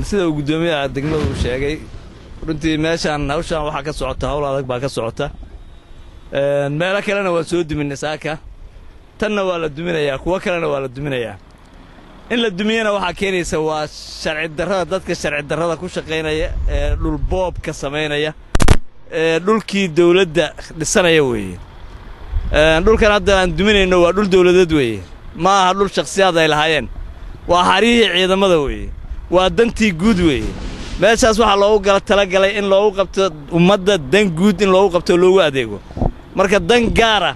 sida uu gudoomiyaha degmadu u sheegay runtii meeshan hawshan waxa ka socota hawl adag baa ka socota meelo kalena waa soo duminay saaka tanna waa la duminayaa kuwa kalena waa la duminayaa in la dumiyana waxa keenaysa waa sharci darrada dadka sharci darrada ku shaqeynaya ee dhul boob ka sameynaya dhulkii dawladda dhisanaya weeye dhulkan hadda aan duminayno waa dhul dawladeed weeye ma aha dhul shakhsiyaad ay lahaayeen waa xarihii ciidamada weeye waa dantii guud weeye meeshaas waxa loogu talagalay in loogu qabto ummadda dan guud in loogu qabto loogu adeego marka dan gaara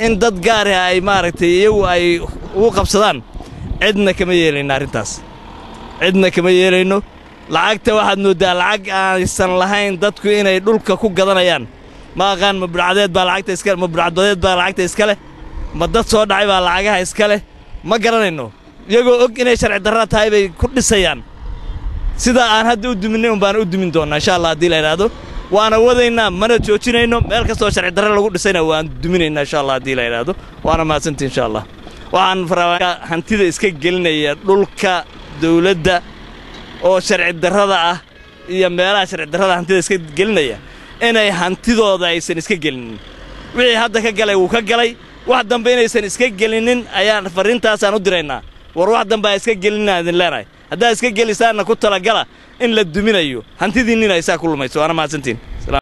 in dad gaar ah ay maaragtay iyagu ay ugu qabsadaan cidna kama yeelayno arrintaas cidna kama yeelayno lacagta waxaad moodaa lacag aanaysan lahayn dadku inay dhulka ku gadanayaan ma aqaan ma burcadeed baa lacagta iska ma burcadeed baa lacagta iska leh ma dad soo dhacay baa lacagaha iska leh ma garanayno iyagoo og inay sharci darro tahay bay ku dhisayaan sida aan hadda u duminay baan u dumin doonaa insha Allah hadii la yiraahdo waana wadaynaa mana joojinayno meel kasta oo sharci darro lagu dhisayna waan duminaynaa insha Allah hadii la yiraahdo waana mahadsantiin insha Allah waxaan faraha hantida iska gelinaya dhulka dawladda oo sharci darrada ah iyo meelaha sharci darrada hantida iska gelinaya inay hantidooda aysan iska gelinin wixii hadda ka galay uu ka galay wax dambe inaysan iska gelinin ayaan fariintaas aan u diraynaa war wax dambe ay iska gelinaa idin leenahay hadda iska gelisaana ku tala gala in la duminayo hantidiinina ay saa ku lumayso ana mahadsantiin